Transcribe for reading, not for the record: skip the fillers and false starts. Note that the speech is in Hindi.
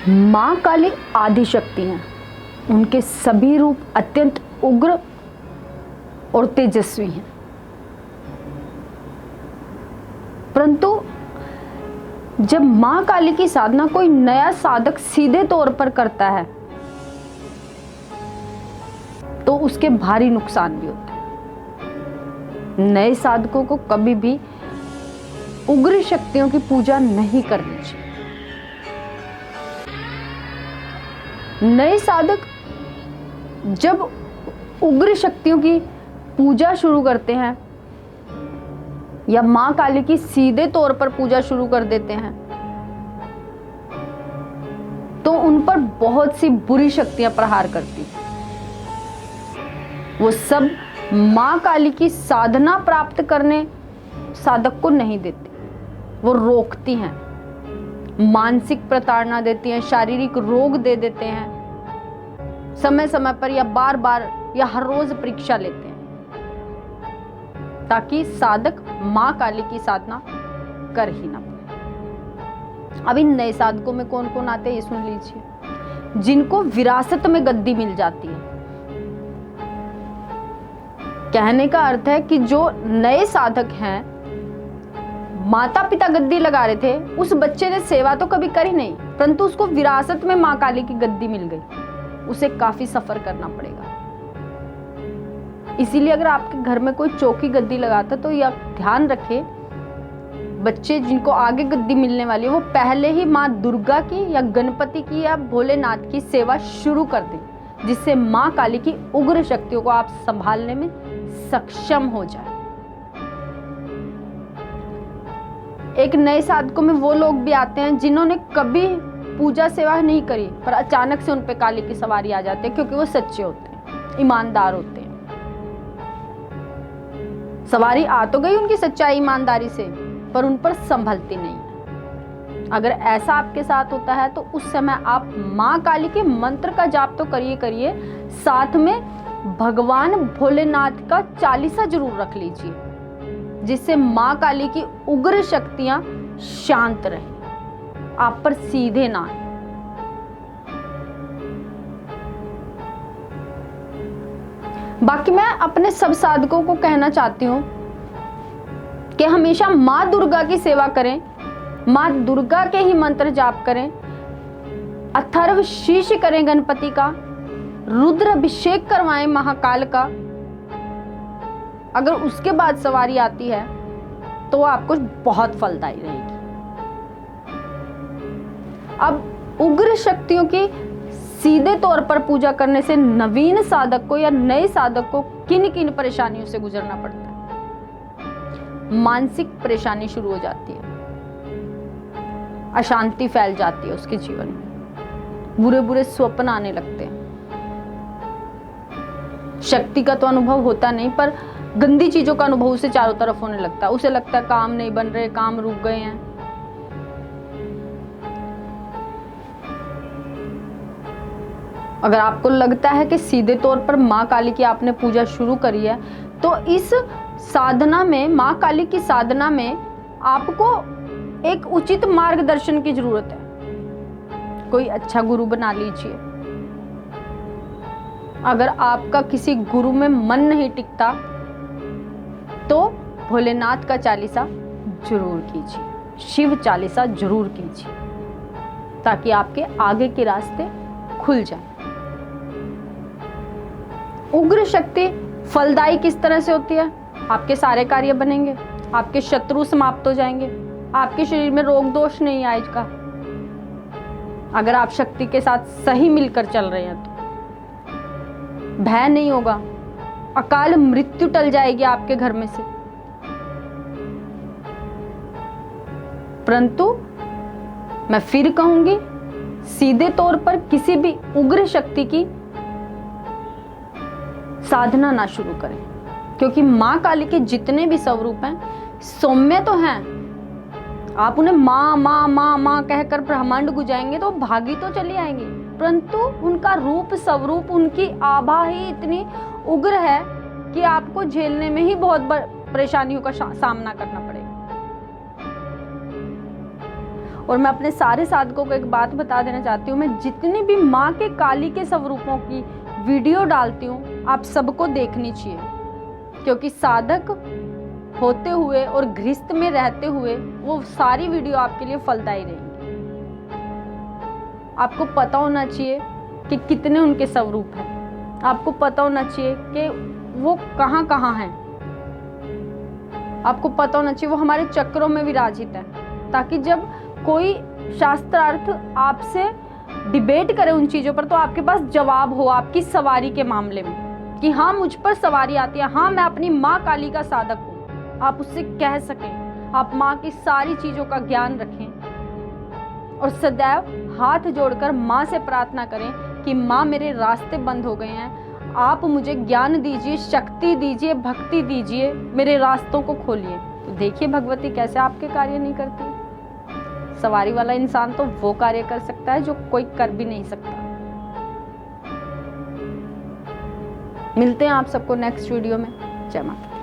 माँ काली आदि शक्ति हैं। उनके सभी रूप अत्यंत उग्र और तेजस्वी हैं, परंतु जब माँ काली की साधना कोई नया साधक सीधे तौर पर करता है तो उसके भारी नुकसान भी होते हैं। नए साधकों को कभी भी उग्र शक्तियों की पूजा नहीं करनी चाहिए। नए साधक जब उग्र शक्तियों की पूजा शुरू करते हैं या मां काली की सीधे तौर पर पूजा शुरू कर देते हैं तो उन पर बहुत सी बुरी शक्तियां प्रहार करती हैं। वो सब मां काली की साधना प्राप्त करने साधक को नहीं देती, वो रोकती हैं, मानसिक प्रताड़ना देती हैं, शारीरिक रोग दे देते हैं, समय समय पर या बार बार या हर रोज परीक्षा लेते हैं ताकि साधक मां काली की साधना कर ही ना पाए। अब इन नए साधकों में कौन कौन आते हैं ये सुन लीजिए। जिनको विरासत में गद्दी मिल जाती है, कहने का अर्थ है कि जो नए साधक हैं, माता पिता गद्दी लगा रहे थे, उस बच्चे ने सेवा तो कभी करी नहीं, परंतु उसको विरासत में मां काली की गद्दी मिल गई, उसे काफी सफर करना पड़ेगा। इसीलिए अगर आपके घर में कोई चौकी गद्दी लगाता तो यह ध्यान रखे, बच्चे जिनको आगे गद्दी मिलने वाली है वो पहले ही माँ दुर्गा की या गणपति की या भोलेनाथ की सेवा शुरू कर दें, जिससे माँ काली की उग्र शक्तियों को आप संभालने में सक्षम हो जाए। एक नए साधकों में वो लोग भी आते हैं जिन्होंने कभी पूजा सेवा नहीं करी, पर अचानक से उन पे काली की सवारी आ जाती है, क्योंकि वो सच्चे होते हैं, ईमानदार होते हैं। सवारी आ तो गई उनकी सच्चाई ईमानदारी से, पर उन पर संभलती नहीं है। अगर ऐसा आपके साथ होता है तो उस समय आप माँ काली के मंत्र का जाप तो करिए, साथ में भगवान भोलेनाथ का चालीसा जरूर रख लीजिए, जिससे माँ काली की उग्र शक्तियां शांत रहें, आप पर सीधे ना आए। बाकी मैं अपने सब साधकों को कहना चाहती हूँ कि हमेशा माँ दुर्गा की सेवा करें, माँ दुर्गा के ही मंत्र जाप करें, अथर्व शीश करें गणपति का, रुद्र अभिषेक करवाएं महाकाल का। अगर उसके बाद सवारी आती है तो आपको बहुत फलदायी रहेगी। अब उग्र शक्तियों की सीधे तौर पर पूजा करने से नवीन साधक को या नए साधक को किन किन परेशानियों से गुजरना पड़ता है। मानसिक परेशानी शुरू हो जाती है, अशांति फैल जाती है उसके जीवन में, बुरे बुरे स्वप्न आने लगते हैं। शक्ति का तो अनुभव होता नहीं, पर गंदी चीजों का अनुभव उसे चारों तरफ होने लगता है। उसे लगता है काम नहीं बन रहे, काम रुक गए हैं। अगर आपको लगता है कि सीधे तौर पर माँ काली की आपने पूजा शुरू करी है तो इस साधना में, माँ काली की साधना में आपको एक उचित मार्गदर्शन की जरूरत है। कोई अच्छा गुरु बना लीजिए। अगर आपका किसी गुरु में मन नहीं टिकता तो भोलेनाथ का चालीसा जरूर कीजिए, शिव चालीसा जरूर कीजिए, ताकि आपके आगे के रास्ते खुल जाए। उग्र शक्ति फलदायी किस तरह से होती है? आपके सारे कार्य बनेंगे, आपके शत्रु समाप्त हो जाएंगे, आपके शरीर में रोग दोष नहीं आएगा। अगर आप शक्ति के साथ सही मिलकर चल रहे हैं तो भय नहीं होगा, अकाल मृत्यु टल जाएगी आपके घर में से। परंतु मैं फिर कहूंगी, सीधे तौर पर किसी भी उग्र शक्ति की साधना ना शुरू करें, क्योंकि माँ काली के जितने भी स्वरूप हैं सौम्य तो हैं। आप उन्हें माँ माँ माँ माँ कहकर ब्रह्मांड गुजाएंगे तो भागी तो चली आएंगी, परंतु उनका रूप स्वरूप, उनकी आभा ही इतनी उग्र है कि आपको झेलने में ही बहुत परेशानियों का सामना करना पड़ेगा। और मैं अपने सारे साधकों को एक बात बता देना चाहती हूँ, मैं जितनी भी माँ के काली के स्वरूपों की वीडियो डालती हूँ आप सबको देखनी चाहिए, क्योंकि साधक होते हुए और गृहस्थ में रहते हुए वो सारी वीडियो आपके लिए फलदायी रहेंगी। आपको पता होना चाहिए कि कितने उनके स्वरूप हैं, आपको पता होना चाहिए कि वो कहाँ कहाँ हैं, आपको पता होना चाहिए वो हमारे चक्रों में विराजित है, ताकि जब कोई शास्त्रार्थ आपसे डिबेट करे उन चीज़ों पर तो आपके पास जवाब हो आपकी सवारी के मामले में, कि हाँ मुझ पर सवारी आती है, हाँ मैं अपनी माँ काली का साधक हूँ। आप उससे कह सकें, आप माँ की सारी चीज़ों का ज्ञान रखें और सदैव हाथ जोड़कर माँ से प्रार्थना करें कि माँ मेरे रास्ते बंद हो गए हैं, आप मुझे ज्ञान दीजिए, शक्ति दीजिए, भक्ति दीजिए, मेरे रास्तों को खोलिए। तो देखिए भगवती कैसे आपके कार्य नहीं करती। सवारी वाला इंसान तो वो कार्य कर सकता है जो कोई कर भी नहीं सकता। मिलते हैं आप सबको नेक्स्ट वीडियो में। जय माता।